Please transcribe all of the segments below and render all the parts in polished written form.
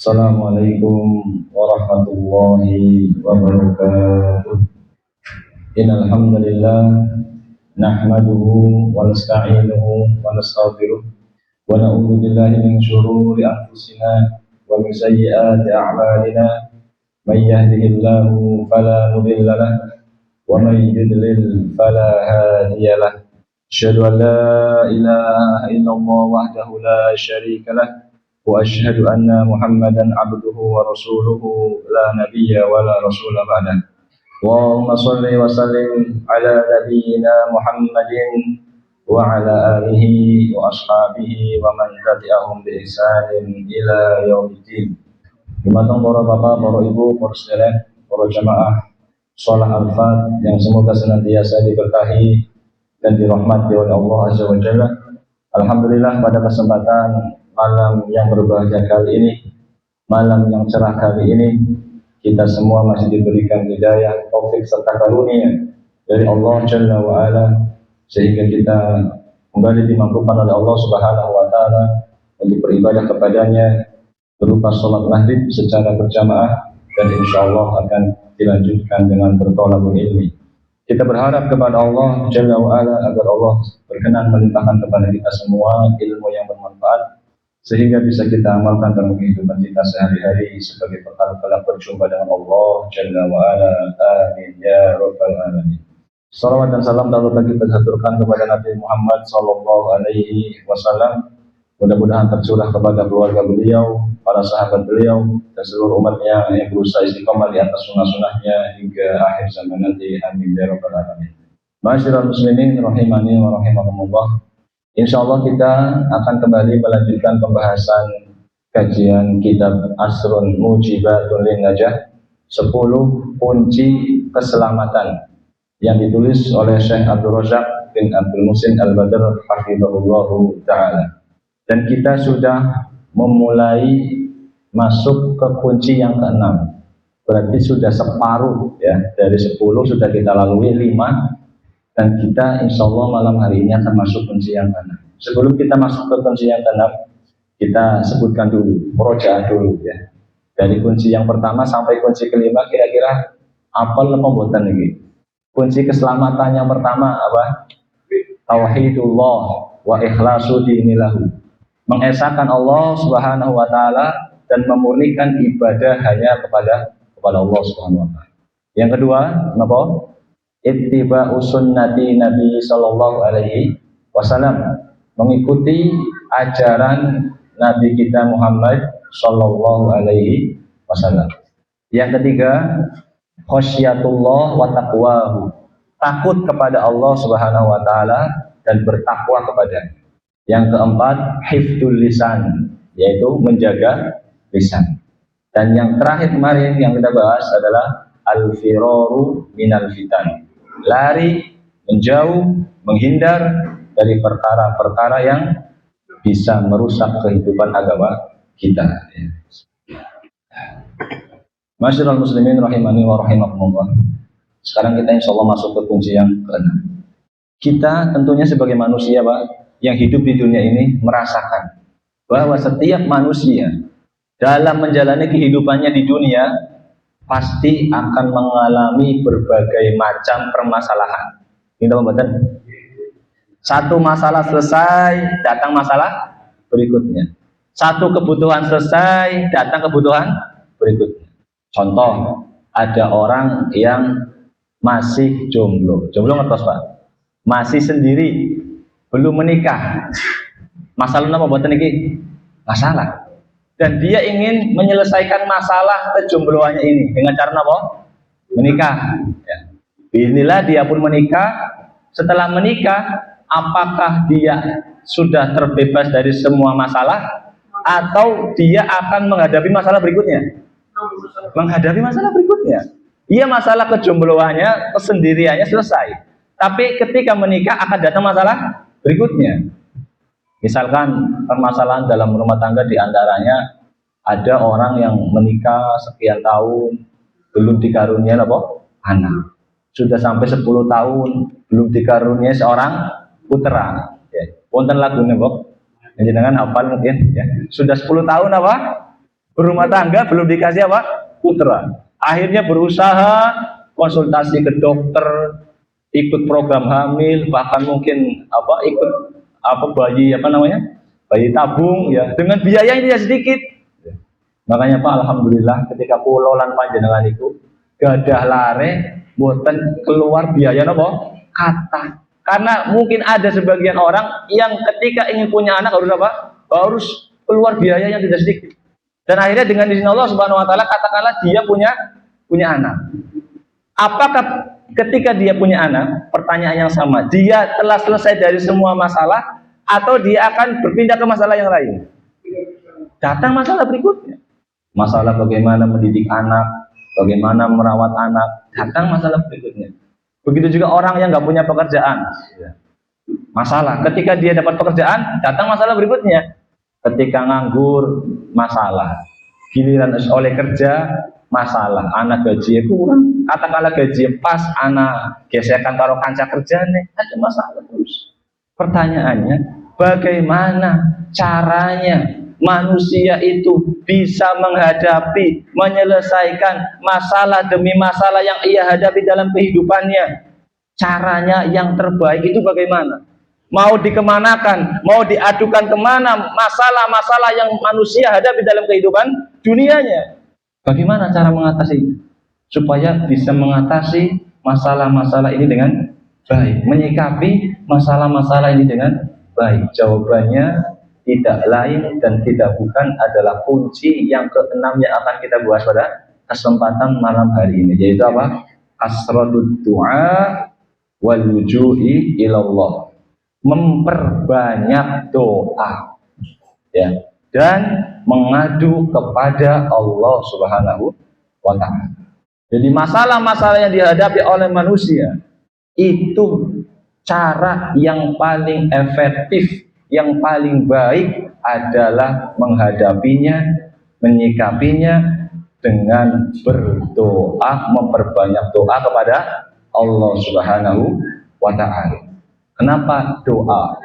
Assalamualaikum warahmatullahi wabarakatuh. Innal hamdalillah nahmaduhu wa nasta'inuhu wa nastaghfiruh wa na'udzu billahi min shururi anfusina wa min sayyiati a'malina. May yahdihillahu fala mudilla lahu wa may yudlil fala hadiya lahu. Asyhadu an la ilaha illallah wahdahu la syarika lahu wa asyhadu anna Muhammadan abduhu wa rasuluhu la nabiyya wa la rasula ba'dah. Allahumma shalli wa sallim ala nabiyyina Muhammadin wa ala alihi wa ashabihi wa man tabi'ahum bi ihsanin ila yaumiddin. Dimatang para bapak, para ibu, para sekalian, para jamaah shalah al-fat yang semoga senantiasa diberkahi dan dirahmati oleh Allah Azza wa Jalla. Alhamdulillah, pada kesempatan malam yang berbahagia kali ini, malam yang cerah kali ini, kita semua masih diberikan hidayah, taufik serta karunia dari Allah Jalla wa Ala, sehingga kita kembali dimampukan oleh Allah Subhanahu wa Ta'ala untuk beribadah kepadanya berupa sholat maghrib secara berjamaah, dan insya Allah akan dilanjutkan dengan bertolabul ilmi. Kita berharap kepada Allah Jalla wa Ala agar Allah berkenan melimpahkan kepada kita semua ilmu yang bermanfaat, sehingga bisa kita amalkan dalam kehidupan kita sehari-hari sebagai bekal kelak berjumpa dengan Allah Jalla wa Ala. Amin ya rabbal alamin. Salawat dan salam tak lupa kita haturkan kepada Nabi Muhammad sallallahu alaihi wasallam. Mudah-mudahan tercurah kepada keluarga beliau, para sahabat beliau, dan seluruh umatnya yang berusaha istiqomah di atas sunnah-sunnahnya hingga akhir zaman nanti. Amin ya rabbal alamin. Ma'asyiral muslimin rahimani wa rahimakumullah. Insyaallah kita akan kembali melanjutkan pembahasan kajian kitab Asrun Mujibatun Lin Najah, 10 kunci keselamatan, yang ditulis oleh Syekh Abdul Razak bin Abdul Muhsin Al-Badr hafizahullahu ta'ala. Dan kita sudah memulai masuk ke kunci yang ke-6. Berarti sudah separuh ya, dari 10 sudah kita lalui 5. Dan kita insya Allah malam hari ini akan masuk kunci yang ke-6. Sebelum kita masuk ke kunci yang ke-6, kita sebutkan dulu, murojaah dulu ya. Dari kunci yang pertama sampai kunci ke-5, kira-kira apa pembuatan ini? Kunci keselamatan yang pertama apa? Tauhidullah wa ikhlasu dinilahu. Mengesahkan Allah Subhanahu wa Ta'ala dan memurnikan ibadah hanya kepada Allah Subhanahu wa Ta'ala. Yang kedua, apa? Ittiba'u sunnati Nabi sallallahu alaihi wasallam, mengikuti ajaran Nabi kita Muhammad sallallahu alaihi wasallam. Yang ketiga, khasyatullah wa taqwahu, takut kepada Allah Subhanahu wa Ta'ala dan bertakwa kepadanya. Yang keempat, hifdzul lisan, yaitu menjaga lisan. Dan yang terakhir kemarin yang kita bahas adalah al-firaru minal fitan, lari, menjauh, menghindar dari perkara-perkara yang bisa merusak kehidupan agama kita. Masyarul muslimin rahimani wa rahimakumullah. Sekarang kita insya Allah masuk ke kunci yang ke-6. Kita tentunya sebagai manusia, Pak, yang hidup di dunia ini merasakan bahwa setiap manusia dalam menjalani kehidupannya di dunia pasti akan mengalami berbagai macam permasalahan. Ini pembahasan. Satu masalah selesai, datang masalah berikutnya. Satu kebutuhan selesai, datang kebutuhan berikutnya. Contoh, ada orang yang masih jomblo. Jomblo ngertos, Pak? Masih sendiri, belum menikah. Masalah apa buatan ini? Masalah. Dan dia ingin menyelesaikan masalah kejombloannya ini dengan cara apa? Menikah. Ya. Inilah dia pun menikah. Setelah menikah, apakah dia sudah terbebas dari semua masalah, atau dia akan menghadapi masalah berikutnya? Menghadapi masalah berikutnya. Iya, masalah kejombloannya, kesendiriannya selesai. Tapi ketika menikah akan datang masalah berikutnya. Misalkan permasalahan dalam rumah tangga, diantaranya ada orang yang menikah sekian tahun belum dikaruniai apa? Anak. Sudah sampai 10 tahun belum dikaruniai seorang putra. Ya. Wonten lagune, Mbok. Jenengan hafal mungkin ya. Sudah 10 tahun apa? Berumah tangga belum dikasih apa? Putra. Akhirnya berusaha konsultasi ke dokter, ikut program hamil, bahkan mungkin ikut bayi bayi tabung ya, dengan biaya yang tidak sedikit. Makanya Pak, alhamdulillah ketika kula lan panjenengan itu gadah lare boten keluar biaya napa? Kata. Karena mungkin ada sebagian orang yang ketika ingin punya anak harus apa? Harus keluar biaya yang tidak sedikit. Dan akhirnya dengan izin Allah Subhanahu wa taala, katakanlah dia punya anak. Apakah ketika dia punya anak, pertanyaan yang sama, dia telah selesai dari semua masalah atau dia akan berpindah ke masalah yang lain? Datang masalah berikutnya. Masalah bagaimana mendidik anak, bagaimana merawat anak, datang masalah berikutnya. Begitu juga orang yang nggak punya pekerjaan. Masalah, ketika dia dapat pekerjaan, datang masalah berikutnya. Ketika nganggur, masalah. Giliran oleh kerja, masalah. Anak gaji kurang, katakanlah gaji pas, anak gesekan karo kanca kerjane, ada masalah terus. Pertanyaannya, bagaimana caranya manusia itu bisa menghadapi, menyelesaikan masalah demi masalah yang ia hadapi dalam kehidupannya? Caranya yang terbaik itu bagaimana? Mau dikemanakan, mau diadukan kemana masalah-masalah yang manusia hadapi dalam kehidupan dunianya? Bagaimana cara mengatasi supaya bisa mengatasi masalah-masalah ini dengan baik, menyikapi masalah-masalah ini dengan baik? Jawabannya tidak lain dan tidak bukan adalah kunci yang keenam yang akan kita bahas pada kesempatan malam hari ini, yaitu apa? Kasratud du'a wal wujuhi ilallah. Memperbanyak doa ya, dan mengadu kepada Allah Subhanahu wa ta'ala. Jadi masalah-masalah yang dihadapi oleh manusia itu, cara yang paling efektif, yang paling baik adalah menghadapinya, menyikapinya dengan berdoa, memperbanyak doa kepada Allah Subhanahu wa ta'ala. Kenapa doa?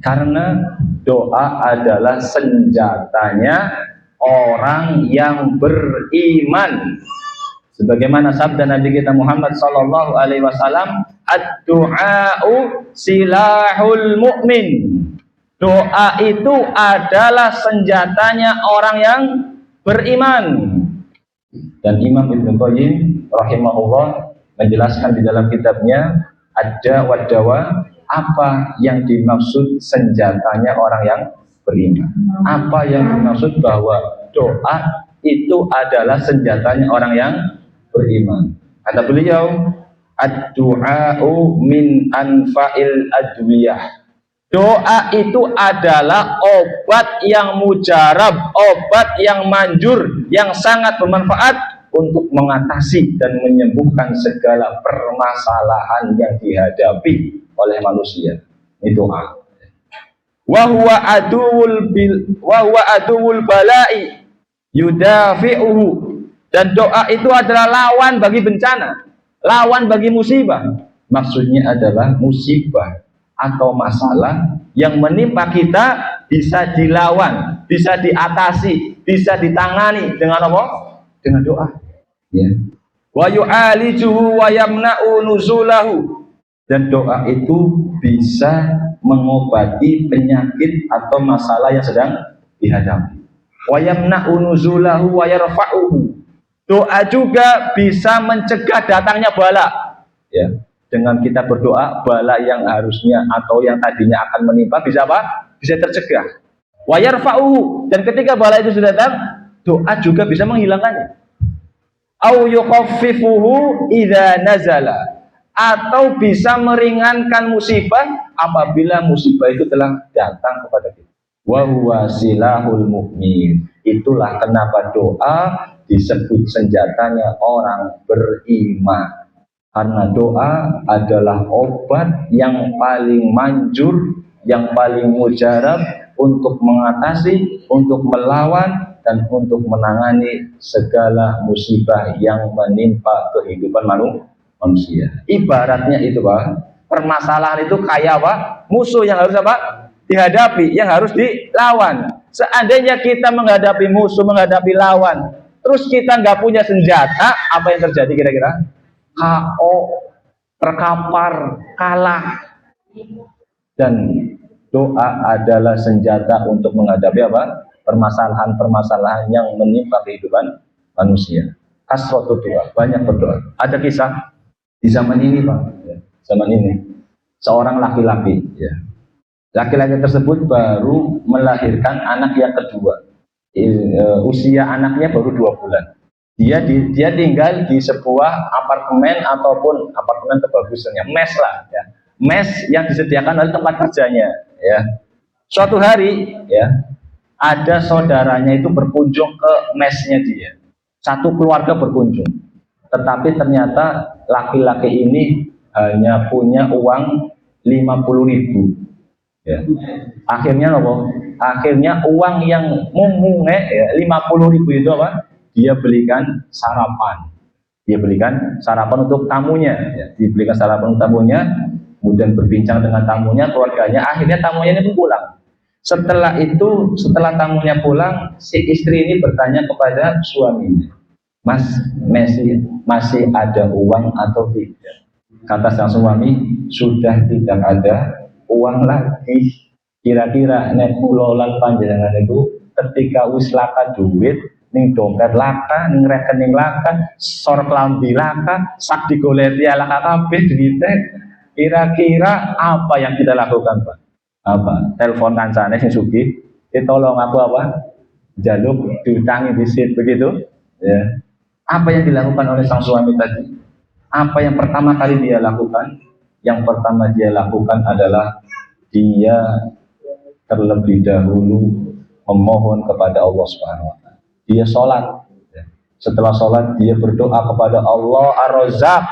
Karena doa adalah senjatanya orang yang beriman. Sebagaimana sabda Nabi kita Muhammad sallallahu alaihi wasallam, ad-du'a'u silahul mu'min. Doa itu adalah senjatanya orang yang beriman. Dan Imam Ibnu Qayyim rahimahullah menjelaskan di dalam kitabnya Ad-Da wa Dawa, apa yang dimaksud senjatanya orang yang beriman. Apa yang dimaksud bahwa doa itu adalah senjatanya orang yang beriman. Kata beliau, ad-du'a'u min anfa'il adwiyah. Doa itu adalah obat yang mujarab, obat yang manjur, yang sangat bermanfaat untuk mengatasi dan menyembuhkan segala permasalahan yang dihadapi oleh manusia. Ini doa. Wa huwa aduwul bala'i yudafi'uhu. Dan doa itu adalah lawan bagi bencana, lawan bagi musibah. Maksudnya adalah musibah atau masalah yang menimpa kita bisa dilawan, bisa diatasi, bisa ditangani dengan apa? Dengan doa. Ya. Wa yu'alijuhu wa yamna'u nuzulahu. Dan doa itu bisa mengobati penyakit atau masalah yang sedang dihadapi. Wa yamna'u nuzulahu wa yarfa'uhu. Doa juga bisa mencegah datangnya bala. Ya. Dengan kita berdoa, bala yang harusnya atau yang tadinya akan menimpa bisa apa? Bisa tercegah. Wa yarfa'uhu. Dan ketika bala itu sudah datang, doa juga bisa menghilangkannya. Au yukhaffifuhu idza nazala, atau bisa meringankan musibah apabila musibah itu telah datang kepada kita. Wa huwa silahul mu'min. Itulah kenapa doa disebut senjatanya orang beriman. Karena doa adalah obat yang paling manjur, yang paling mujarab untuk mengatasi, untuk melawan, dan untuk menangani segala musibah yang menimpa kehidupan manusia. Ibaratnya itu Pak, permasalahan itu kayak apa? Musuh yang harus apa? Dihadapi, yang harus dilawan. Seandainya kita menghadapi musuh, menghadapi lawan, terus kita nggak punya senjata, apa yang terjadi kira-kira? KO, terkapar, kalah. Dan doa adalah senjata untuk menghadapi apa? Permasalahan-permasalahan yang menimpa kehidupan manusia. Kasrotu doa, banyak berdoa. Ada kisah di zaman ini, Pak. Ya, zaman ini, seorang laki-laki, ya. Laki-laki tersebut baru melahirkan anak yang kedua. Usia anaknya baru 2 bulan. Dia tinggal di sebuah apartemen ataupun apartemen kebagusannya, mes lah, ya. Mes yang disediakan oleh tempat kerjanya, ya. Suatu hari, ya, ada saudaranya itu berkunjung ke mesnya dia. Satu keluarga berkunjung, tetapi ternyata laki-laki ini hanya punya uang 50.000. Ya. Akhirnya apa? Akhirnya uang yang mumunge, ya, 50.000 itu apa? Dia belikan sarapan. Dia belikan sarapan untuk tamunya. Ya. Dibelikan sarapan untuk tamunya, kemudian berbincang dengan tamunya, keluarganya. Akhirnya tamunya ini pulang. Setelah itu, setelah tamunya pulang, si istri ini bertanya kepada suaminya, Mas, masih ada uang atau tidak? Kata sang suami, sudah tidak ada uang lagi. Kira-kira nek kula lan panjenengan itu ketika wis laka duit, ning dompet laka, ning rekening laka, sor klambi laka, sak digoleti laka kabeh duite. Kira-kira apa yang kita lakukan, Pak? Apa? Telepon kancane sing sugih, tolong aku apa? Jaluk diutangi disit begitu, ya. Apa yang dilakukan oleh sang suami tadi? Apa yang pertama kali dia lakukan? Yang pertama dia lakukan adalah dia terlebih dahulu memohon kepada Allah Subhanahu wa taala. Dia sholat. Setelah sholat dia berdoa kepada Allah Ar-Razzaq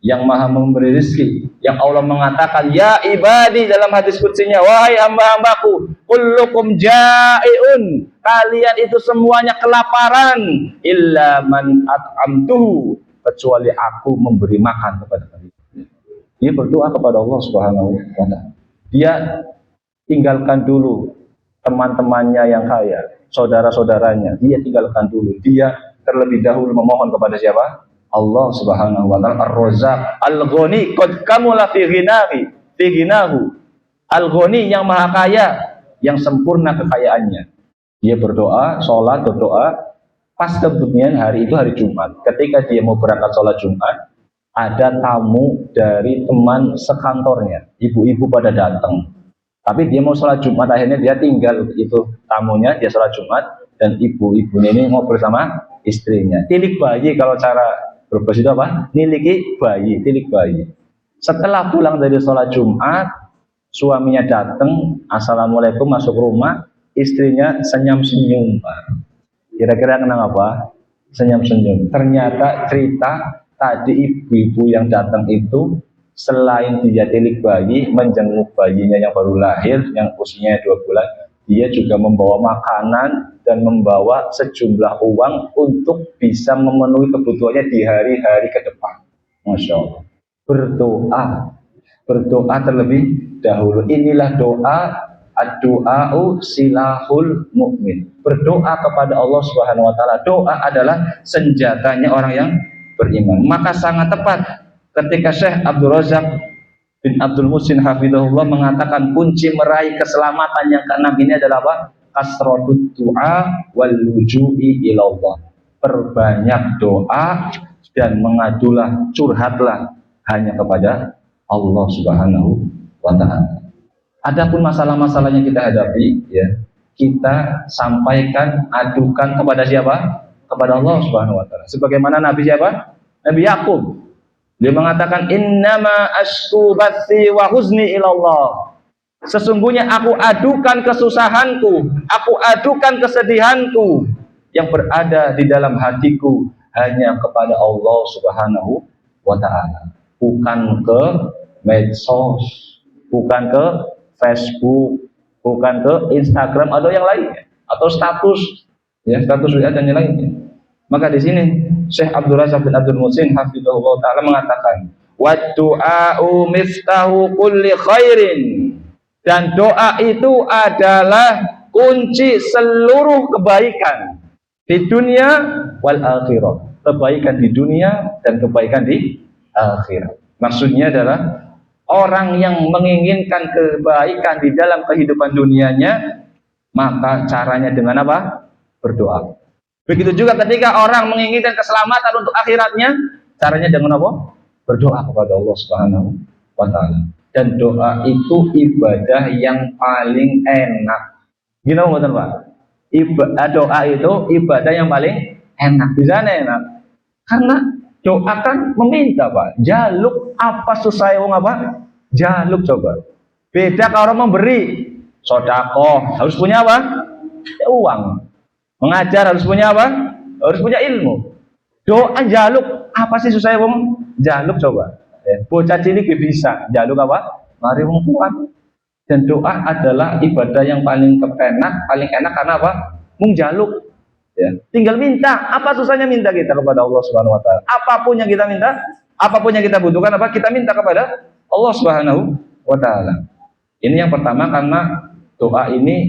yang maha memberi rezeki, yang Allah mengatakan, ya ibadi, dalam hadis kutsinya, wahai hamba-hambaku, kullukum ja'iun, kalian itu semuanya kelaparan, illa man at'amtuhu, kecuali aku memberi makan kepada kalian. Dia berdoa kepada Allah Subhanahu wa taala. Dia tinggalkan dulu teman-temannya yang kaya, saudara-saudaranya, dia tinggalkan dulu. Dia terlebih dahulu memohon kepada siapa? Allah Subhanahu wa taala, Ar-Razzaq, Al-Ghani, qad kamula fi ghinahu. Al-Ghani, yang maha kaya, yang sempurna kekayaannya. Dia berdoa, sholat, berdoa. Pas kemudian hari itu hari Jumat. Ketika dia mau berangkat sholat Jumat, ada tamu dari teman sekantornya. Ibu-ibu pada datang. Tapi dia mau sholat Jumat, akhirnya dia tinggal itu tamunya, dia sholat Jumat, dan ibu-ibunya ini mau bersama istrinya. Tilik bayi, kalau cara berbahasa itu apa? Niliki bayi, tilik bayi. Setelah pulang dari sholat Jumat, suaminya datang, assalamualaikum, masuk rumah, istrinya senyum-senyum. Kira-kira kenapa? Senyum-senyum. Ternyata cerita tadi ibu-ibu yang datang itu, selain dia tilik bayi, menjenguk bayinya yang baru lahir, yang usianya 2 bulan, dia juga membawa makanan dan membawa sejumlah uang untuk bisa memenuhi kebutuhannya di hari-hari ke depan. Masya Allah. Berdoa terlebih dahulu. Inilah doa, ad-du'a'u silahul mu'min. Berdoa kepada Allah Subhanahu wa taala. Doa adalah senjatanya orang yang beriman. Maka sangat tepat ketika Syekh Abdul Razzaq bin Abdul Muhsin hafizahullah mengatakan kunci meraih keselamatan yang keenam ini adalah apa? Kasratut du'a wal luju'i ilallah. Perbanyak doa dan mengadulah, curhatlah hanya kepada Allah Subhanahu wa taala. Adapun masalah-masalah yang kita hadapi, ya, kita sampaikan, adukan kepada siapa? Kepada Allah Subhanahu wa taala. Sebagaimana Nabi siapa? Nabi Yakub. Dia mengatakan, innama ashku bathi wa huzni ilallah. Sesungguhnya aku adukan kesusahanku, aku adukan kesedihanku yang berada di dalam hatiku hanya kepada Allah Subhanahu wa taala. Bukan ke medsos, bukan ke Facebook, bukan ke Instagram atau yang lainnya, atau status, ya, status WA dan yang lainnya. Maka di sini Syekh Abdul Razzaq bin Abdul Muhsin hafizahullah taala mengatakan, wa du'a'u miftahu kulli khairin, dan doa itu adalah kunci seluruh kebaikan di dunia wal akhirah. Kebaikan di dunia dan kebaikan di akhirat. Maksudnya adalah orang yang menginginkan kebaikan di dalam kehidupan dunianya, maka caranya dengan apa? Berdoa. Begitu juga ketika orang menginginkan keselamatan untuk akhiratnya, caranya dengan apa? Berdoa kepada Allah Subhanahu wa taala. Dan doa itu ibadah yang paling enak. Gini betul Pak? Doa itu ibadah yang paling enak. Bisa enak. Karena doa kan meminta Pak. Jaluk apa susah wong apa? Jaluk coba. Beda kalau orang memberi. Sodako harus punya apa? Ya, uang. Mengajar harus punya apa? Harus punya ilmu. Doa jaluk apa sih susah wong? Jaluk coba. Ya, bocah cilik bisa jaluk apa? Mari wong kuat. Dan doa adalah ibadah yang paling paling enak karena apa? Mung jaluk. Ya, tinggal minta. Apa susahnya minta kita kepada Allah Subhanahu wa taala? Apapun yang kita minta, apapun yang kita butuhkan, apa kita minta kepada Allah Subhanahu wa taala. Ini yang pertama karena doa ini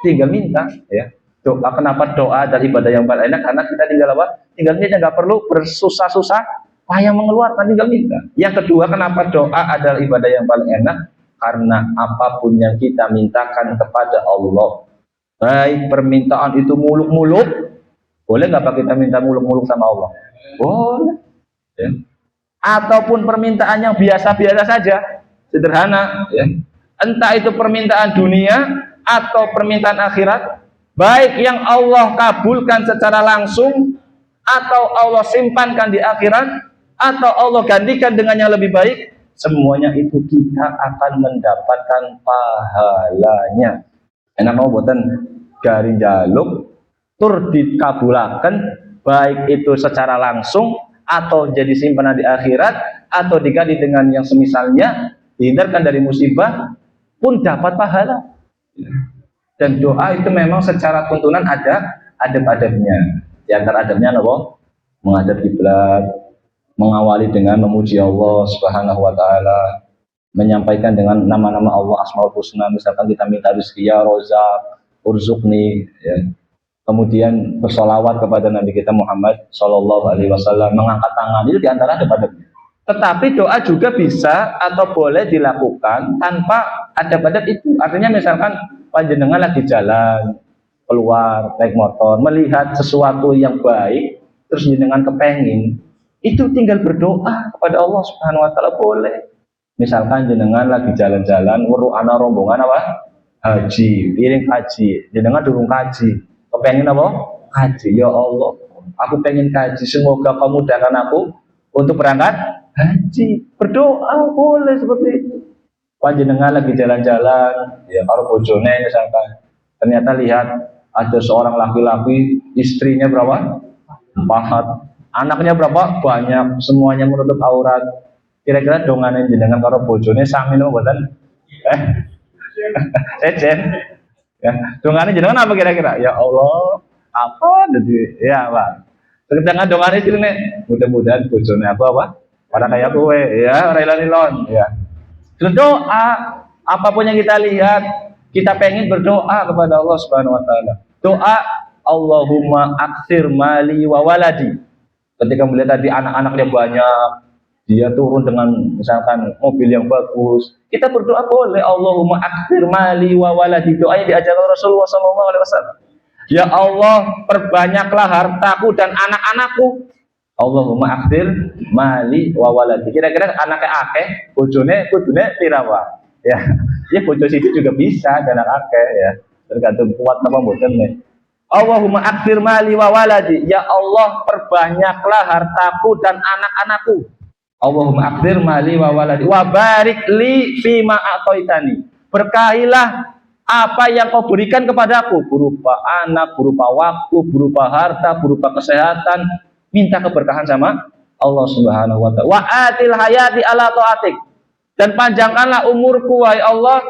tinggal minta ya. Doa, kenapa doa adalah ibadah yang paling enak? Karena kita tinggal apa? Tinggal minta, nggak perlu bersusah-susah payah mengeluarkan, tinggal minta. Yang kedua, kenapa doa adalah ibadah yang paling enak? Karena apapun yang kita mintakan kepada Allah, baik permintaan itu muluk-muluk, boleh nggak Pak kita minta muluk-muluk sama Allah? Boleh. Ya. Ataupun permintaan yang biasa-biasa saja, sederhana, ya. Entah itu permintaan dunia atau permintaan akhirat, baik yang Allah kabulkan secara langsung atau Allah simpankan di akhirat atau Allah gantikan dengan yang lebih baik, semuanya itu kita akan mendapatkan pahalanya. Enak mau buatan garing jaluk tur dikabulaken, baik itu secara langsung atau jadi simpanan di akhirat atau diganti dengan yang semisalnya, dihindarkan dari musibah pun dapat pahala. Dan doa itu memang secara tuntunan ada adab-adabnya. Di antara adabnya apa? Menghadap kiblat, mengawali dengan memuji Allah Subhanahu wa taala, menyampaikan dengan nama-nama Allah Asmaul Husna, misalkan kita minta rezeki ya Rozak, Urzukni, ya. Kemudian bersolawat kepada Nabi kita Muhammad Shallallahu Alaihi Wasallam, mengangkat tangan, itu diantara adab-adabnya. Tetapi doa juga bisa atau boleh dilakukan tanpa adab-adab itu. Artinya misalkan panjenengan lagi jalan keluar naik motor, melihat sesuatu yang baik, terus jenengan kepengin, itu tinggal berdoa kepada Allah Subhanahu Wa Taala, boleh. Misalkan jenengan lagi jalan-jalan, weruh ana rombongan apa? Haji, piring haji, jenengan durung kaji, kepengen apa? Kaji. Ya Allah, aku pengen kaji, semoga kamu mudahkan aku untuk berangkat haji. Berdoa boleh seperti itu. Panjenengan lagi jalan-jalan, ya kalau bojone misalkan, ternyata lihat ada seorang laki-laki, istrinya berapa? 4, anaknya berapa? Banyak, semuanya menutup aurat. Kira-kira donganen jenengan karo bojone sami napa mboten? Ejen. Ya, donganen jenengan apa kira-kira? Ya Allah, apa jadi ya, Pak. Sedangkan dongane istrine, mudah-mudahan bojone aku apa? Pada kayak kowe, ya, ora ilang-ilon, ya. Berdoa, apapun yang kita lihat, kita pengen berdoa kepada Allah Subhanahu wa taala. Doa Allahumma aktsir mali wa waladi. Ketika melihat tadi anak-anaknya banyak, dia turun dengan misalkan mobil yang bagus, kita berdoa boleh, Allahumma aktsir mali wa waladi. Doa yang diajarkan Rasulullah SAW. Ya Allah, perbanyaklah hartaku dan anak-anakku. Allahumma aktsir mali wa waladi. Kira-kira anaknya akeh, bojone kudune pirawa. Ya, ya bojo situ juga bisa dan anak akeh ya. Tergantung kuat apa mboten nih. Allahumma aktsir mali wa waladi. Ya Allah, perbanyaklah hartaku dan anak-anakku. Allahumma aktsir mali wa waladi wa barik li fima a'taitani. Berkahilah apa yang kau berikan kepadaku, berupa anak, berupa waktu, berupa harta, berupa kesehatan. Minta keberkahan sama Allah Subhanahu wa taala. Wa atil hayati ala taatik. Dan panjangkanlah umurku wahai Allah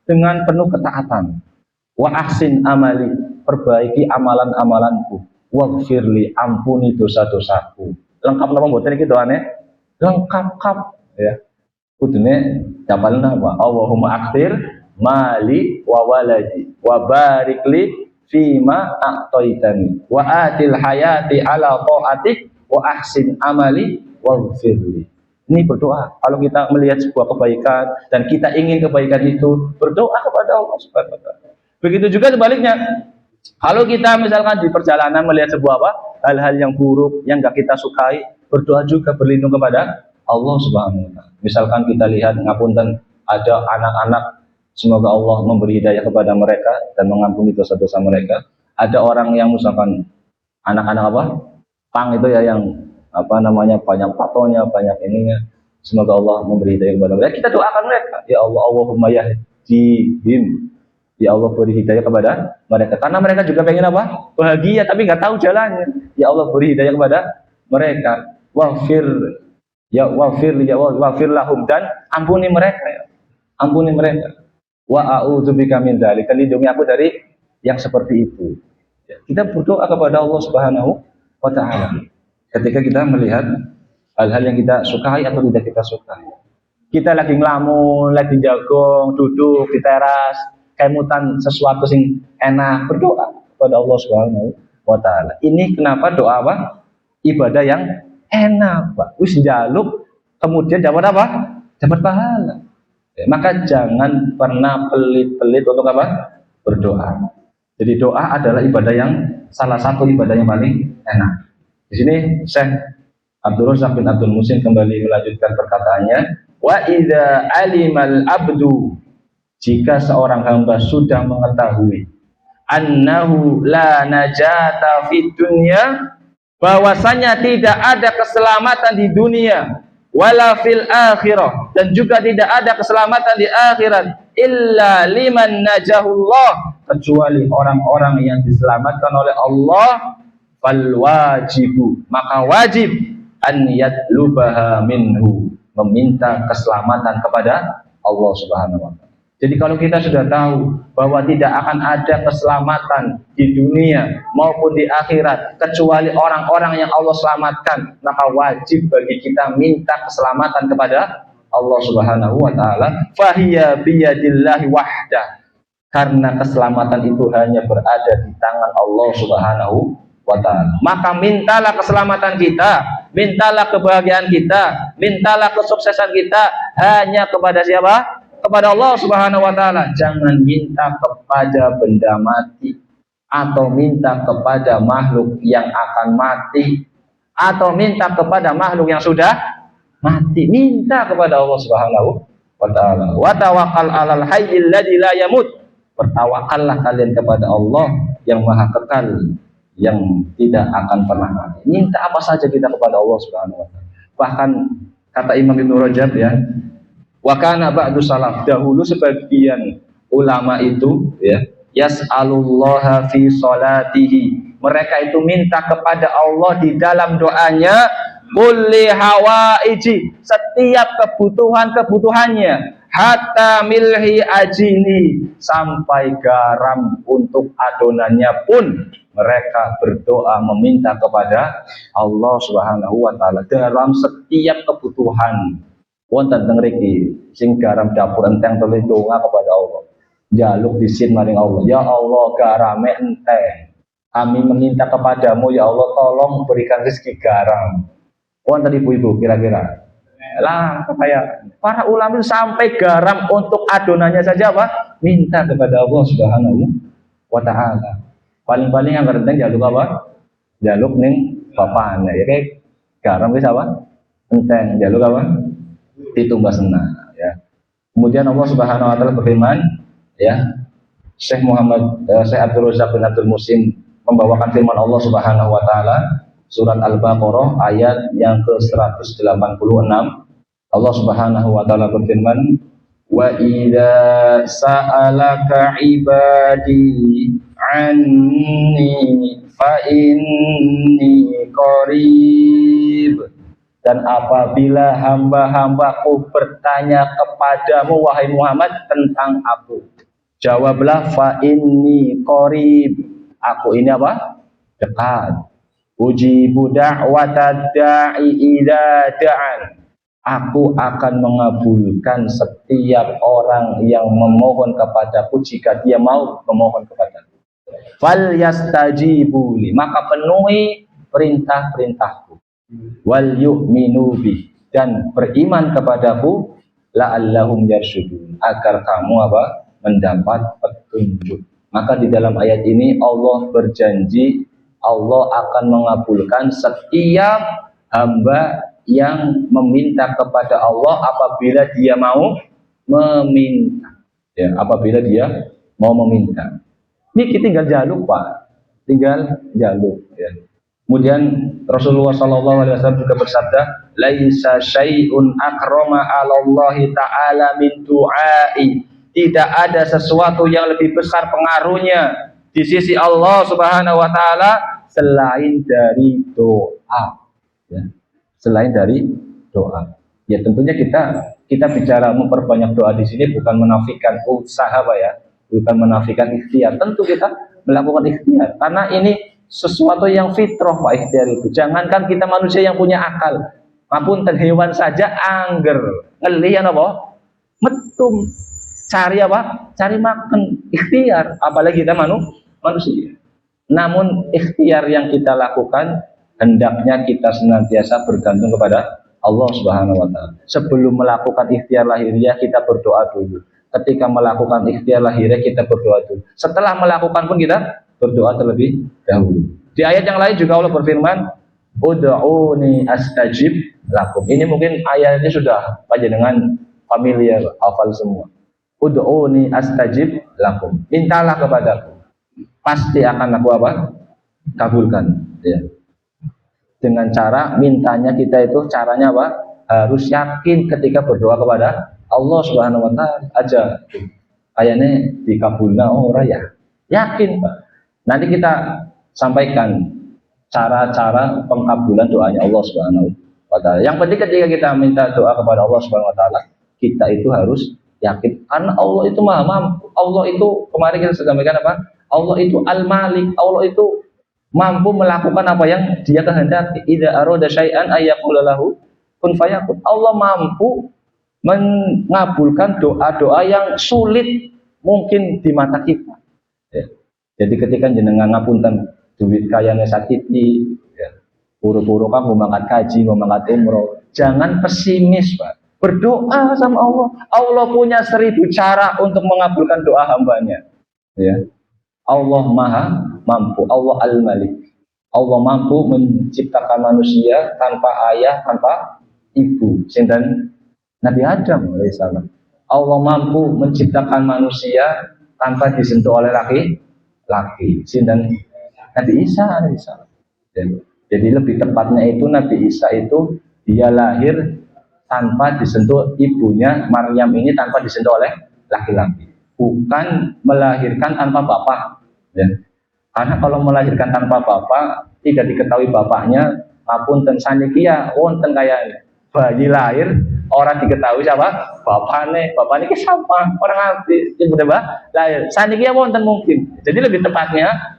dengan penuh ketaatan. Wa ahsin amali, perbaiki amalan-amalanku. Waghfirli, ampuni dosa-dosaku. Lengkap napa mboten iki doane? Lengkap ya. Kudune dapalna apa? Allahumma aktsir mali wa waladi wa barik li fima a'taitani wa atil hayati ala ta'atik wa ahsin amali waghfirli. Ini berdoa. Kalau kita melihat sebuah kebaikan dan kita ingin kebaikan itu, berdoa kepada Allah Subhanahu wa taala. Begitu juga sebaliknya. Kalau kita misalkan di perjalanan melihat sebuah hal-hal yang buruk yang enggak kita sukai, berdoa juga berlindung kepada Allah Subhanahu wa taala. Misalkan kita lihat ngapunten ada anak-anak, semoga Allah memberi hidayah kepada mereka dan mengampuni dosa-dosa mereka. Ada orang yang misalkan anak-anak pang itu ya, yang banyak patonya, banyak ininya. Semoga Allah memberi hidayah kepada mereka. Kita doakan mereka, ya Allah, Allahumma yahdihim. Ya Allah, beri hidayah kepada mereka. Karena mereka juga pengen bahagia, tapi nggak tahu jalannya. Ya Allah, beri hidayah kepada mereka. Wafir lahum, dan ampuni mereka ya. Ampuni mereka. Wa a'udzubika min dzalik. Lindungi aku dari yang seperti itu. Kita berdoa kepada Allah Subhanahu wa taala. Ketika kita melihat hal-hal yang kita sukai atau tidak kita sukai. Kita lagi ngelamun, lagi jagong, duduk di teras, kemutan sesuatu yang enak, berdoa kepada Allah Subhanahu wa taala. Ini kenapa doa ibadah yang enak, Pak. Wis njaluk kemudian dapat dapat pahala. Maka jangan pernah pelit-pelit untuk berdoa. Jadi doa adalah ibadah yang salah satu ibadah yang paling enak. Di sini Syekh Abdul Razak bin Abdul Muhsin kembali melanjutkan perkataannya, wa idza alimal abdu, jika seorang hamba sudah mengetahui annahu la najata fid dunya, bahwasanya tidak ada keselamatan di dunia, wala fil akhirah, dan juga tidak ada keselamatan di akhirat, illa liman najahullah, kecuali orang-orang yang diselamatkan oleh Allah, fal wajibu, maka wajib an yatlubaha minhu, meminta keselamatan kepada Allah Subhanahu wa taala. Jadi kalau kita sudah tahu bahwa tidak akan ada keselamatan di dunia maupun di akhirat kecuali orang-orang yang Allah selamatkan, maka wajib bagi kita minta keselamatan kepada Allah Subhanahu wa taala. Fahiya biyadillahi wahdah, karena keselamatan itu hanya berada di tangan Allah Subhanahu wa taala. Maka mintalah keselamatan kita, mintalah kebahagiaan kita, mintalah kesuksesan kita hanya kepada siapa? Kepada Allah Subhanahu wa taala. Jangan minta kepada benda mati, atau minta kepada makhluk yang akan mati, atau minta kepada makhluk yang sudah mati. Minta kepada Allah Subhanahu wa taala. Wa tawakkal 'alal hayyil ladzi la yamut. Bertawakallah kalian kepada Allah yang Maha Kekal, yang tidak akan pernah mati. Minta apa saja kita kepada Allah Subhanahu wa taala. Bahkan kata Imam Ibnu Rajab ya, wa kana ba'du salaf, dahulu sebagian ulama itu ya, yas'alullaha fi sholatihi, mereka itu minta kepada Allah di dalam doanya, kulli hawaiji, setiap kebutuhannya, hatta milhi ajini, sampai garam untuk adonannya pun mereka berdoa meminta kepada Allah Subhanahu wa taala dalam setiap kebutuhan. Wonten teng mriki sing garam dapur enteng tulis donga kepada Allah. Jaluk disin maring Allah. Ya Allah, garame enteng. Kami meminta kepadamu ya Allah, tolong berikan rezeki garam. Wonten ibu-ibu kira-kira. Lah kayak para ulama sampai garam untuk adonannya saja minta kepada Allah Subhanahu wa taala. Paling-paling yang enteng jaluk Jaluk ning bapaknya ya, kayak garam wis enteng, jaluk ditumbas senang ya. Kemudian Allah Subhanahu wa taala berfirman ya, Syekh Abdul Razak bin Abdul Muhsin membawakan firman Allah Subhanahu wa taala surat Al-Baqarah ayat yang ke-186. Allah Subhanahu wa taala berfirman, wa idza sa'alaka ibadi anni fa inni qarib. Dan apabila hamba-hambaku bertanya kepadamu wahai Muhammad tentang aku, jawablah fa inni qarib, aku ini dekat. Ujibu da'watad da'i idza da'an, Aku akan mengabulkan setiap orang yang memohon kepadaku jika dia mau memohon kepadaku. Fal yastajibu li, maka penuhi perintah-perintahku. Wal yu'minu bi, dan beriman kepadaku, la'allahum yarsyudun, agar kamu apa? Mendapat petunjuk. Maka di dalam ayat ini Allah berjanji Allah akan mengabulkan setiap hamba yang meminta kepada Allah apabila dia mau meminta. Ya, apabila dia mau meminta. Ini kita tinggal jaluk, Pak. Tinggal jaluk. Ya. Kemudian Rasulullah SAW juga bersabda, "Laisa syai'un akrama 'ala Allah Ta'ala min du'ai." Tidak ada sesuatu yang lebih besar pengaruhnya di sisi Allah Subhanahu wa taala selain dari doa. Ya. Selain dari doa. Ya tentunya kita bicara memperbanyak doa di sini bukan menafikan usaha, Pak ya. Bukan menafikan ikhtiar. Tentu kita melakukan ikhtiar karena ini sesuatu yang fitrah, Pak, ikhtiar itu. Jangankan kita manusia yang punya akal, maupun hewan saja angger ngelihat apa? Metum, cari apa? Cari makan, ikhtiar, apalagi kita manusia. Namun ikhtiar yang kita lakukan hendaknya kita senantiasa bergantung kepada Allah Subhanahu wa taala. Sebelum melakukan ikhtiar lahiriah kita berdoa dulu. Ketika melakukan ikhtiar lahirnya kita berdoa dulu. Setelah melakukan pun kita berdoa terlebih dahulu. Di ayat yang lain juga Allah berfirman, "Ud'uni astajib lakum." Ini mungkin ayatnya sudah panjenengan familiar, hafal semua. Ud'uni astajib lakum. Mintalah kepadaku, pasti akan aku apa? Kabulkan. Ya. Dengan cara mintanya kita itu caranya apa? Harus yakin ketika berdoa kepada Allah Subhanahu wa taala aja. Kayaknya dikabulna ora ya. Yakin, Pak. Nanti kita sampaikan cara-cara pengkabulan doanya Allah Subhanahu wa taala. Yang penting ketika kita minta doa kepada Allah Subhanahu wa taala, kita itu harus yakin karena Allah itu Maha mampu. Allah itu kemarin kita sudah sampaikan apa? Allah itu Al-Malik. Allah itu mampu melakukan apa yang Dia kehendaki. Idza arada syai'an ayyaqula lahu kun fayakun. Allah mampu mengabulkan doa-doa yang sulit mungkin di mata kita. Ya. Jadi ketika jenengan ngapunten duit kayane sakiti, ya, puru-puru kan mau mangkat haji, mau mangkat umroh, jangan pesimis, Pak. Berdoa sama Allah. Allah punya 1000 cara untuk mengabulkan doa hambanya. Ya. Allah Maha mampu. Allah Al-Malik. Allah mampu menciptakan manusia tanpa ayah, tanpa ibu. Sinten Nabi Adam alaihissalam. Allah mampu menciptakan manusia tanpa disentuh oleh laki-laki. Sinten Nabi Isa alaihissalam. Jadi lebih tepatnya itu Nabi Isa itu dia lahir tanpa disentuh ibunya. Maryam ini tanpa disentuh oleh laki-laki. Bukan melahirkan tanpa bapak. Ya. Karena kalau melahirkan tanpa bapak tidak diketahui bapaknya, maupun ten sanikia wonten kayaknya bayi lahir orang diketahui siapa bapaknya ke siapa orang ngerti tiba-tiba lahir sanikia wonten mungkin. Jadi lebih tepatnya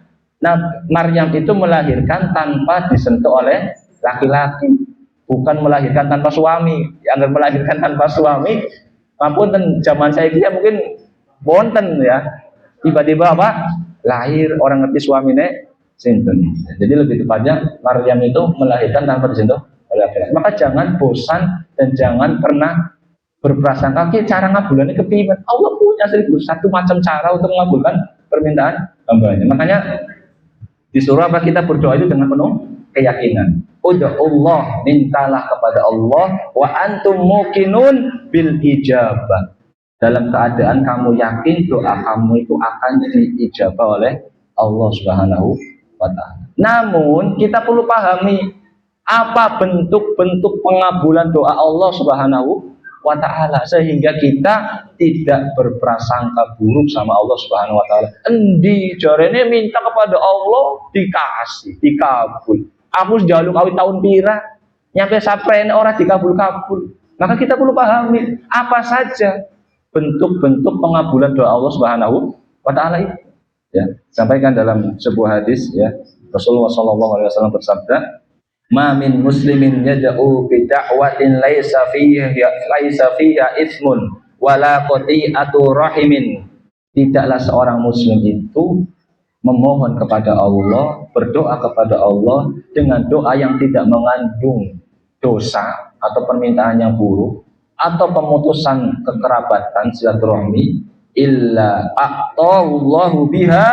Maryam itu melahirkan tanpa disentuh oleh laki-laki, bukan melahirkan tanpa suami. Yang melahirkan tanpa suami maupun ten zaman saya kia mungkin wonten ya, tiba-tiba apa lahir orang ngerti suaminya sinten. Jadi lebih tepatnya Maryam itu melahirkan tanpa disentuh oleh laki-laki. Maka jangan bosan dan jangan pernah berprasangka cara ngabulane kepiye. Allah punya 1001 macam cara untuk mengabulkan permintaan hambanya. Makanya disuruh apa kita berdoa itu dengan penuh keyakinan. Ud'ullah, mintalah kepada Allah wa antum muqinun bil ijabah. Dalam keadaan kamu yakin doa kamu itu akan diijabah oleh Allah Subhanahu wa taala. Namun kita perlu pahami apa bentuk-bentuk pengabulan doa Allah Subhanahu wa taala sehingga kita tidak berprasangka buruk sama Allah Subhanahu wa taala. Endi jarene minta kepada Allah dikasih, dikabul. Aku njaluk awit tahun pira nyampe saprene ora dikabul-kabul. Maka kita perlu pahami apa saja bentuk-bentuk pengabulan doa Allah Subhanahu wa taala itu. Ya, sampaikan dalam sebuah hadis ya, Rasulullah SAW bersabda, Ma min muslimin yad'u bi da'watin laisa fiha ismun wala qati'atu rahimin. Tidaklah seorang muslim itu memohon kepada Allah, berdoa kepada Allah dengan doa yang tidak mengandung dosa atau permintaan yang buruk atau pemutusan kekerabatan silaturahmi, illa a'tallahu biha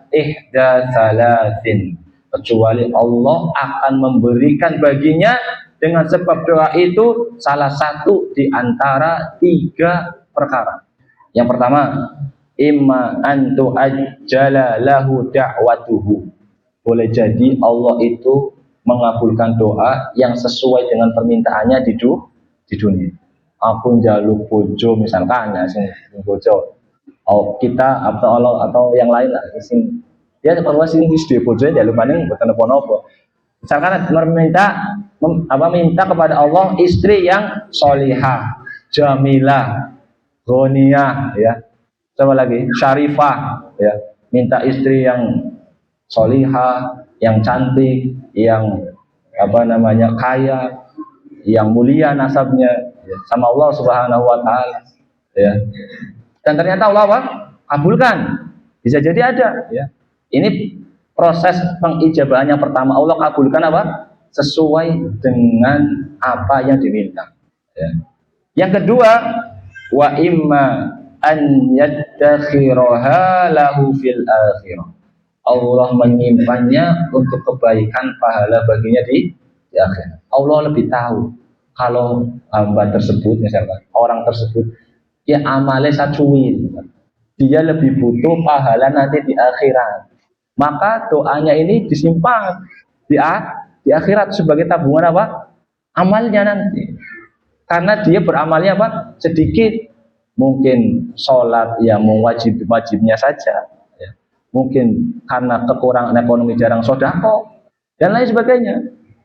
ihda salatin, kecuali Allah akan memberikan baginya dengan sebab doa itu salah satu di antara 3 perkara. Yang pertama, imma antu ajjala lahu da'watuhu, boleh jadi Allah itu mengabulkan doa yang sesuai dengan permintaannya di dunia. Aku njaluk bojo misalkan ya, sing bojo. Oh, kita atau Allah atau yang lain lah sing dia kalau sing wis duwe bojo njaluk maning mboten napa-napa. Misalkan minta kepada Allah istri yang solihah, jamilah, ghaniyah, ya. Coba lagi, syarifah, ya. Minta istri yang solihah, yang cantik, yang kaya, yang mulia nasabnya, ya, sama Allah Subhanahu wa taala, ya. Dan ternyata Allah kabulkan. Bisa jadi ada, ya. Ini proses pengijabahan yang pertama, Allah kabulkan sesuai dengan apa yang diminta, ya. Yang kedua, wa imma an yaddakhiraha lahu fil akhirah, Allah menyimpannya untuk kebaikan pahala baginya di akhirat. Allah lebih tahu kalau hamba tersebut, misalkan orang tersebut ya amalnya sacuin, dia lebih butuh pahala nanti di akhirat, maka doanya ini disimpan di akhirat sebagai tabungan amalnya nanti, karena dia beramalnya sedikit, mungkin sholat ya wajibnya saja, ya. Mungkin karena kekurangan ekonomi jarang sodako dan lain sebagainya,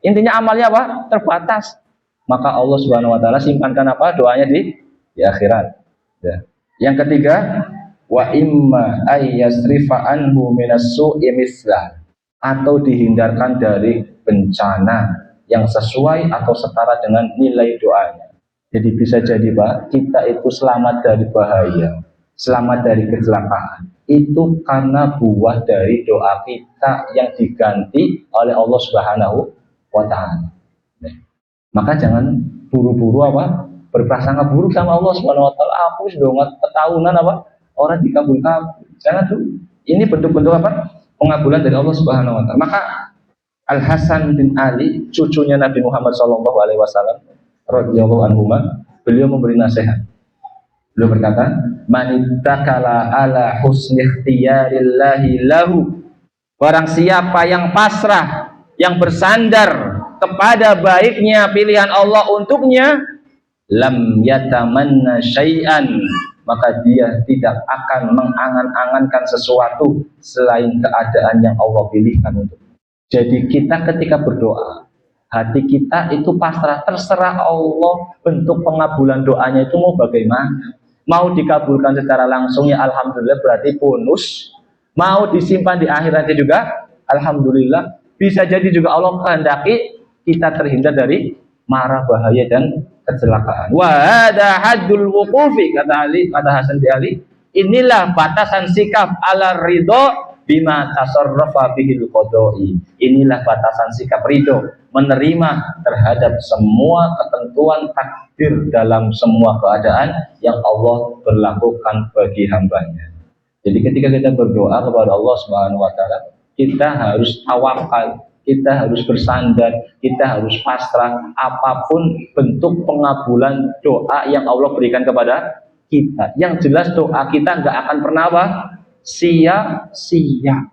intinya amalnya terbatas, maka Allah Subhanahu wa taala simpankan doanya di akhirat, ya. Yang ketiga, wa imma ayyasrifa anhu minas su'i mislah, atau dihindarkan dari bencana yang sesuai atau setara dengan nilai doanya. Jadi bisa jadi kita itu selamat dari bahaya, selamat dari kecelakaan, itu karena buah dari doa kita yang diganti oleh Allah Subhanahu wa taala. Maka jangan buru-buru berprasangka buruk sama Allah Subhanahu wa taala. Aku sudah ketahunan orang dikabul-kabul. Jangan tuh. Ini bentuk-bentuk pengabulan dari Allah Subhanahu wa taala. Maka Al Hasan bin Ali, cucunya Nabi Muhammad sallallahu alaihi wasallam radhiyallahu anhu, beliau memberi nasihat. Beliau berkata, "Manittakala ala husni ikhtiyarillahi lahu." Barang siapa yang pasrah, yang bersandar kepada baiknya pilihan Allah untuknya, lam yatamanna syai'an, maka dia tidak akan mengangan-angankan sesuatu selain keadaan yang Allah pilihkan untuk. Jadi kita ketika berdoa, hati kita itu pasrah, terserah Allah bentuk pengabulan doanya itu mau bagaimana. Mau dikabulkan secara langsung ya alhamdulillah, berarti bonus. Mau disimpan di akhiratnya juga alhamdulillah. Bisa jadi juga Allah kehendaki kita terhindar dari mara bahaya dan kecelakaan. Wa hada haddul wuqufi, kata Hasan bin Ali, inilah batasan sikap ala ridho bima tasarrafa bihil qada'i. Inilah batasan sikap ridho, menerima terhadap semua ketentuan takdir dalam semua keadaan yang Allah berlakukan bagi hambanya. Jadi ketika kita berdoa kepada Allah Subhanahu wa taala, kita harus tawakal, kita harus bersandar, kita harus pasrah apapun bentuk pengabulan doa yang Allah berikan kepada kita. Yang jelas doa kita nggak akan pernah sia-sia.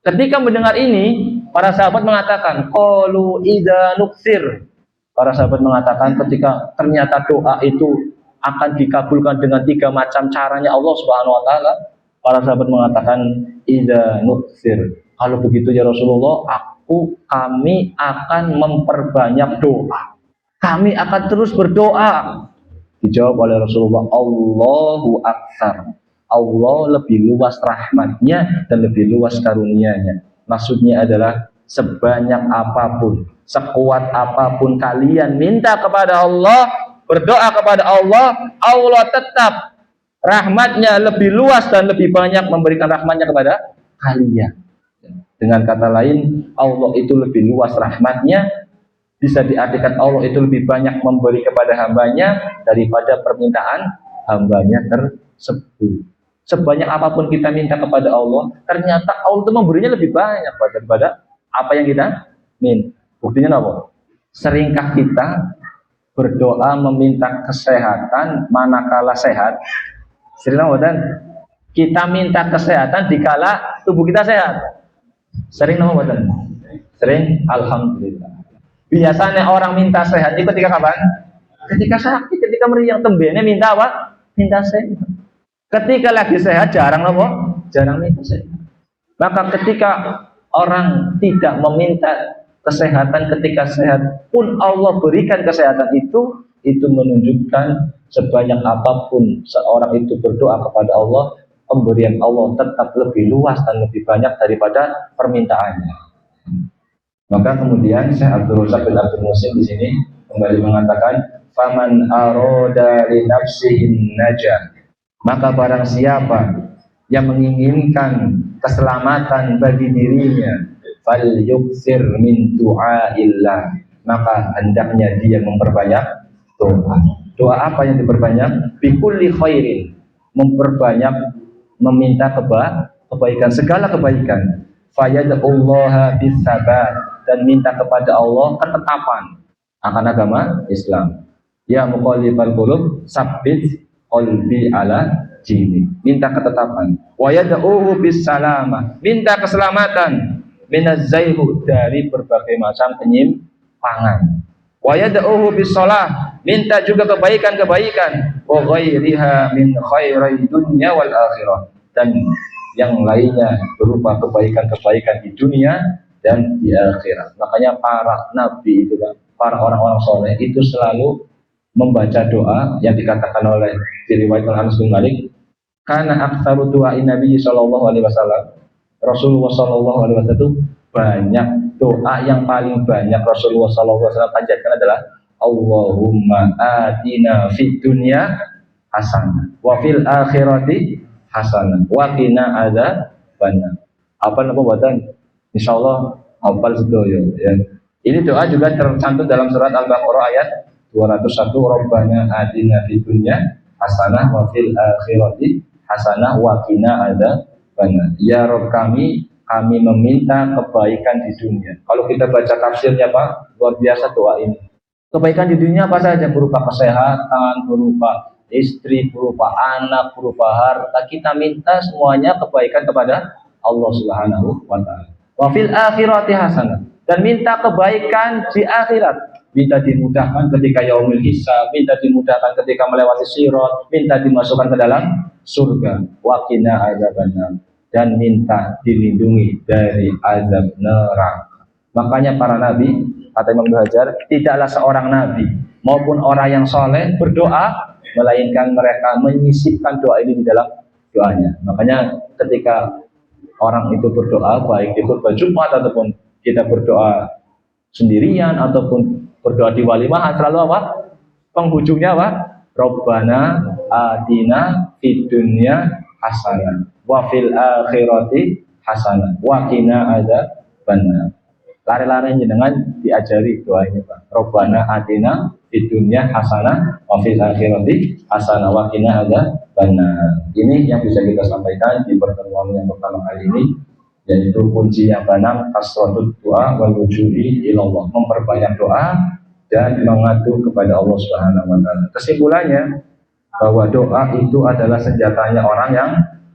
Ketika mendengar ini, para sahabat mengatakan, qalu idza nuksir. Para sahabat mengatakan ketika ternyata doa itu akan dikabulkan dengan 3 macam caranya Allah Subhanahu wa taala, para sahabat mengatakan idza nuksir. Kalau begitu ya Rasulullah, kami akan memperbanyak doa. Kami akan terus berdoa. Dijawab oleh Rasulullah, Allahu akbar. Allah lebih luas rahmatnya dan lebih luas karunia-Nya. Maksudnya adalah sebanyak apapun, sekuat apapun kalian minta kepada Allah, berdoa kepada Allah, Allah tetap rahmatnya lebih luas dan lebih banyak memberikan rahmatnya kepada kalian. Dengan kata lain, Allah itu lebih luas rahmatnya, bisa diartikan Allah itu lebih banyak memberi kepada hambanya daripada permintaan hambanya tersebut. Sebanyak apapun kita minta kepada Allah, ternyata Allah itu memberinya lebih banyak daripada apa yang kita minta. Buktinya apa? Seringkah kita berdoa meminta kesehatan manakala sehat? Sering dan kita minta kesehatan dikala tubuh kita sehat. Sering dan sering. Alhamdulillah. Biasanya orang minta sehat itu ketika kapan? Ketika sakit, ketika meriang tembene minta apa? Minta sehat. Ketika lagi sehat jarang apa? Jarang minta sehat. Maka ketika orang tidak meminta kesehatan ketika sehat pun Allah berikan kesehatan itu menunjukkan sebanyak apapun seorang itu berdoa kepada Allah, pemberian Allah tetap lebih luas dan lebih banyak daripada permintaannya. Maka kemudian Syekh Abdul Razak bin Abdul Muhsin di sini kembali mengatakan, faman aroda li nafsihin najah, maka barang siapa yang menginginkan keselamatan bagi dirinya, fal yuksir min du'aillah, maka hendaknya dia memperbanyak doa. Doa apa yang diperbanyak? Bikulli khairin, memperbanyak meminta kebaikan, segala kebaikan. Fayad'ullaha bisabat, dan minta kepada Allah ketetapan akan agama Islam. Ya muqallibal qulub, sabbit qalbi ala dini. Minta ketetapan. Wa yad'uhu bisalamah, minta keselamatan minaz-zaihu, dari berbagai macam penyimpangan. Wa yad'uhu bisalah, minta juga kebaikan-kebaikan. Wa ghairiha min khairid dunya wal akhirah, dan yang lainnya berupa kebaikan-kebaikan di dunia dan di akhirat. Makanya para nabi itu kan, para orang-orang soleh itu selalu membaca doa yang dikatakan oleh diriwayatkan Anas bin Malik, karena aktsaru du'ain Nabi sallallahu alaihi wasallam, Rasulullah sallallahu alaihi wasallam itu banyak doa yang paling banyak Rasulullah sallallahu alaihi wasallam panjatkan adalah Allahumma atina fid dunya hasanah wa fil akhirati hasanah wa qina adzabannar. Apa nama buatan? Insyaallah hafal sedoyo ya. Ini doa juga tercantum dalam surat Al-Baqarah ayat 201, Rabbana atina fid dunya hasanah wa fil akhirati hasanah wa qina adzabannar. Ya Rabb kami meminta kebaikan di dunia. Kalau kita baca tafsirnya Pak, luar biasa doa ini. Kebaikan di dunia apa saja? Berupa kesehatan, berupa istri, berupa anak, berupa harta. Kita minta semuanya kebaikan kepada Allah Subhanahu wa Ta'ala. Wa fil akhirati hasanah, dan minta kebaikan di akhirat. Minta dimudahkan ketika yaumil hisab, minta dimudahkan ketika melewati sirat, minta dimasukkan ke dalam surga. Wa qina adzabannar, dan minta dilindungi dari azab neraka. Makanya para nabi, kata Imam Hajar, tidaklah seorang nabi maupun orang yang soleh berdoa melainkan mereka menyisipkan doa ini di dalam doanya. Makanya ketika orang itu berdoa, baik di khutbah Jumat ataupun kita berdoa sendirian ataupun berdoa di walimah, selalu apa? Penghujungnya apa? Rabbana atina fid dunya hasanah wa fil akhirati hasanah wa qina adzabannar. Lari-lari dengan diajari doanya Pak. Rabbana atina fid dunya hasanah wa fil akhirati hasanah wa qina adzabannar. Ini yang bisa kita sampaikan di pertemuan yang pertama kali ini, yaitu kunci yang benar kasratul doa wal rujui ilallah, memperbanyak doa dan mengadu kepada Allah Subhanahu wa Ta'ala. Kesimpulannya bahwa doa itu adalah senjatanya orang yang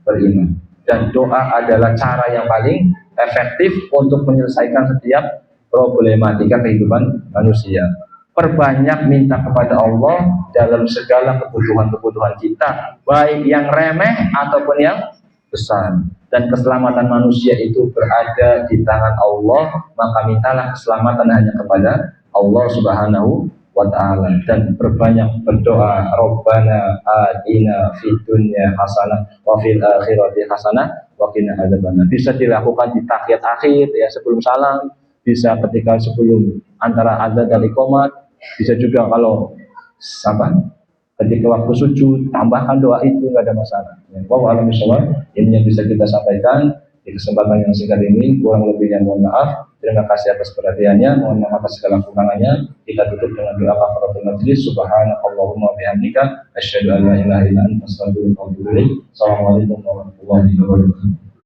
beriman, dan doa adalah cara yang paling efektif untuk menyelesaikan setiap problematika kehidupan manusia. Perbanyak minta kepada Allah dalam segala kebutuhan-kebutuhan kita, baik yang remeh ataupun yang besar. Dan keselamatan manusia itu berada di tangan Allah, maka mintalah keselamatan hanya kepada Allah Subhanahu wa Ta'ala, dan berbanyak berdoa Rabbana atina fid dunya hasanah wa fil akhirati hasanah wa qina adzabannar. Bisa dilakukan di tahiyat akhir ya, sebelum salam, bisa ketika sebelum antara adzan dan iqamah, bisa juga kalau ketika waktu sujud tambahkan doa itu, nggak ada masalah. Wallahu a'lam bishawab. Ini yang bisa kita sampaikan di kesempatan yang singkat ini. Kurang lebihnya mohon maaf. Terima kasih atas perhatiannya. Mohon maaf atas segala kekurangannya. Kita tutup dengan doa kafaratul majlis. Subhanakallahumma bihamdika asyhadu an la ilaha illa anta astaghfiruka wa atubu ilaik. Assalamualaikum warahmatullahi wabarakatuh.